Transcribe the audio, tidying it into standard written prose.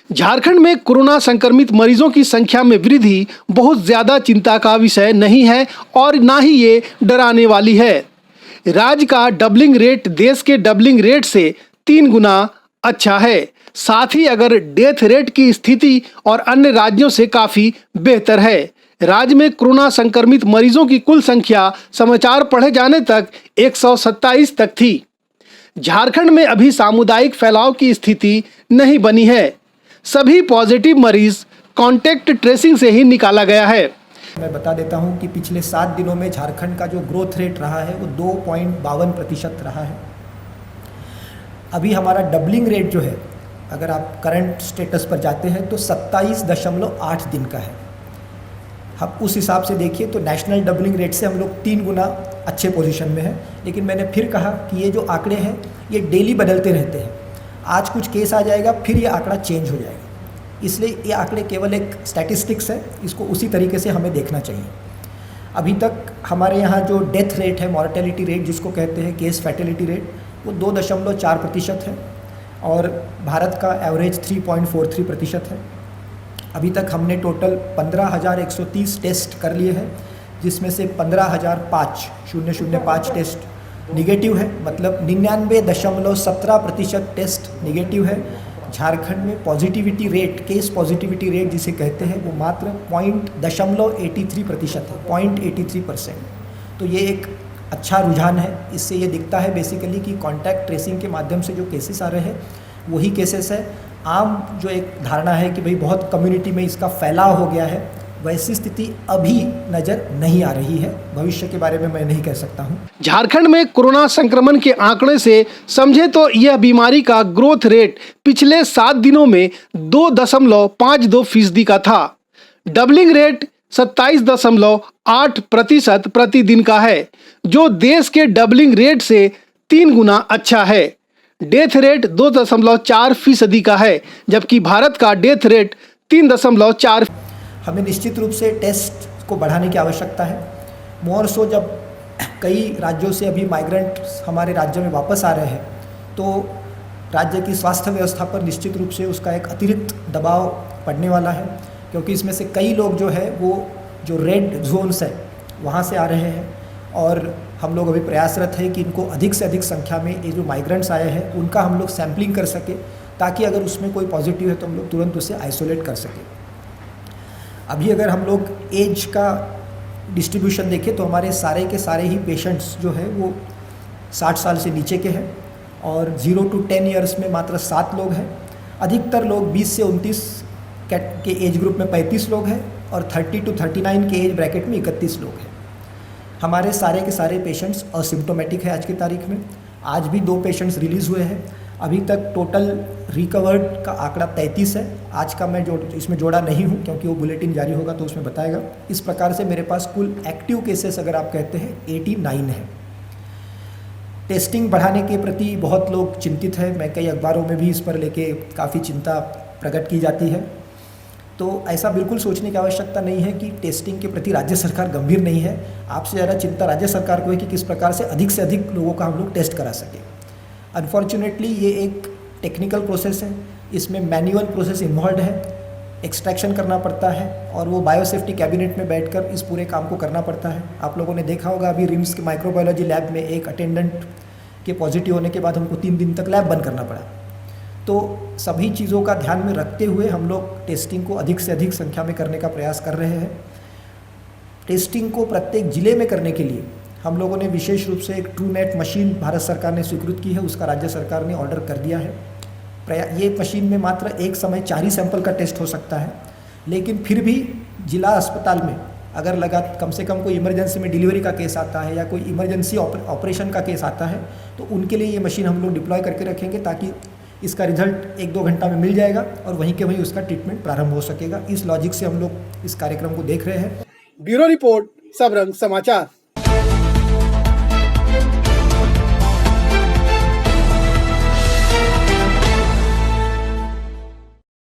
झारखंड में कोरोना संक्रमित मरीजों की संख्या में वृद्धि बहुत ज्यादा चिंता का विषय नहीं है और ना ही ये डराने वाली है। राज्य का डबलिंग रेट देश के डबलिंग रेट से 3 गुना अच्छा है। साथ ही अगर डेथ रेट की स्थिति और अन्य राज्यों से काफी बेहतर है। राज्य में कोरोना संक्रमित मरीजों की कुल संख्या समाचार पढ़े जाने तक 127 तक थी। झारखंड में अभी सामुदायिक फैलाव की स्थिति नहीं बनी है। सभी पॉजिटिव मरीज कॉन्टैक्ट ट्रेसिंग से ही निकाला गया है। मैं बता देता हूं कि पिछले 7 दिनों में झारखंड का जो ग्रोथ रेट रहा है वो 2.52% रहा है। अभी हमारा डबलिंग रेट जो है, अगर आप करंट स्टेटस पर जाते हैं तो 27.8 दिन का है। हम उस हिसाब से देखिए तो नेशनल डबलिंग रेट से हम लोग 3 गुना अच्छे पोजीशन में हैं। लेकिन मैंने फिर कहा कि ये जो आंकड़े हैं ये डेली बदलते रहते हैं। आज कुछ केस आ जाएगा, फिर ये आंकड़ा चेंज हो जाएगा। इसलिए ये आंकड़े केवल एक स्टैटिस्टिक्स है, इसको उसी तरीके से हमें देखना चाहिए। अभी तक हमारे यहाँ जो डेथ रेट है, मॉर्टेलिटी रेट जिसको कहते हैं, केस फैटेलिटी रेट, वो 2.4% है और भारत का एवरेज 3.43% है। अभी तक हमने टोटल 15,130 टेस्ट कर लिए हैं, जिसमें से 15,005 टेस्ट निगेटिव है, मतलब 99.17% टेस्ट निगेटिव है। झारखंड में positivity rate, case positivity rate जिसे कहते हैं, वो मात्र 0.83% है, 0.83%। तो ये एक अच्छा रुझान है। इससे ये दिखता है बेसिकली कि कॉन्टैक्ट ट्रेसिंग के माध्यम से जो केसेस आ रहे हैं वही केसेस है। आम जो एक धारणा है कि भाई बहुत कम्युनिटी में इसका फैलाव हो गया है, वैसी स्थिति अभी नज़र नहीं आ रही है। भविष्य के बारे में मैं नहीं कह सकता हूं। झारखंड में कोरोना संक्रमण के आंकड़े से समझे तो यह बीमारी का ग्रोथ रेट पिछले 7 दिनों में 2.52% का था। डबलिंग रेट 27.8% प्रतिदिन का है, जो देश के डबलिंग रेट से 3 गुना अच्छा है। डेथ रेट 2.4% का है, जबकि भारत का डेथ रेट 3.4। हमें निश्चित रूप से टेस्ट को बढ़ाने की आवश्यकता है। मोर सो जब कई राज्यों से अभी माइग्रेंट हमारे राज्य में वापस आ रहे हैं, तो राज्य की स्वास्थ्य व्यवस्था पर निश्चित रूप से उसका एक अतिरिक्त दबाव पड़ने वाला है, क्योंकि इसमें से कई लोग जो है वो जो रेड जोन्स है वहाँ से आ रहे हैं और हम लोग अभी प्रयासरत हैं कि इनको अधिक से अधिक संख्या में ये जो माइग्रेंट्स आए हैं उनका हम लोग सैम्पलिंग कर सकें, ताकि अगर उसमें कोई पॉजिटिव है तो हम लोग तुरंत उसे आइसोलेट कर सकें। अभी अगर हम लोग एज का डिस्ट्रीब्यूशन देखें तो हमारे सारे के सारे ही पेशेंट्स जो है वो 60 साल से नीचे के हैं और 0 to 10 ईयर्स में मात्र 7 लोग हैं। अधिकतर लोग 20 से 29 के एज ग्रुप में 35 लोग हैं और 30 to 39 के एज ब्रैकेट में 31 लोग हैं। हमारे सारे के सारे पेशेंट्स असिम्प्टोमेटिक है आज की तारीख में। आज भी 2 पेशेंट्स रिलीज़ हुए हैं। अभी तक टोटल रिकवर्ड का आंकड़ा 33 है। आज का मैं इसमें जोड़ा नहीं हूँ, क्योंकि वो बुलेटिन जारी होगा तो उसमें बताएगा। इस प्रकार से मेरे पास कुल एक्टिव केसेस अगर आप कहते हैं 89 है। टेस्टिंग बढ़ाने के प्रति बहुत लोग चिंतित हैं। मैं कई अखबारों में भी इस पर लेके काफ़ी चिंता प्रकट की जाती है। तो ऐसा बिल्कुल सोचने की आवश्यकता नहीं है कि टेस्टिंग के प्रति राज्य सरकार गंभीर नहीं है। आपसे ज़्यादा चिंता राज्य सरकार को है कि किस प्रकार से अधिक लोगों का हम लोग टेस्ट करा सकें। अनफॉर्चुनेटली ये एक टेक्निकल प्रोसेस है, इसमें मैनुअल प्रोसेस इन्वॉल्व है, एक्सट्रैक्शन करना पड़ता है और वो बायोसेफ्टी कैबिनेट में बैठकर इस पूरे काम को करना पड़ता है। आप लोगों ने देखा होगा अभी रिम्स के माइक्रोबायोलॉजी लैब में एक अटेंडेंट के पॉजिटिव होने के बाद हमको 3 दिन तक लैब बंद करना पड़ा। तो सभी चीज़ों का ध्यान में रखते हुए हम लोग टेस्टिंग को अधिक से अधिक संख्या में करने का प्रयास कर रहे हैं। टेस्टिंग को प्रत्येक ज़िले में करने के लिए हम लोगों ने विशेष रूप से एक ट्रूनेट मशीन भारत सरकार ने स्वीकृत की है, उसका राज्य सरकार ने ऑर्डर कर दिया है। ये मशीन में मात्र एक समय 4 ही सैंपल का टेस्ट हो सकता है, लेकिन फिर भी जिला अस्पताल में अगर लगा कम से कम कोई इमरजेंसी में डिलीवरी का केस आता है या कोई इमरजेंसी ऑपरेशन का केस आता है, तो उनके लिए ये मशीन हम लोग डिप्लॉय करके रखेंगे, ताकि इसका रिजल्ट 1-2 घंटा में मिल जाएगा और वहीं के वहीं उसका ट्रीटमेंट प्रारंभ हो सकेगा। इस लॉजिक से हम लोग इस कार्यक्रम को देख रहे हैं। ब्यूरो रिपोर्ट, सबरंग समाचार।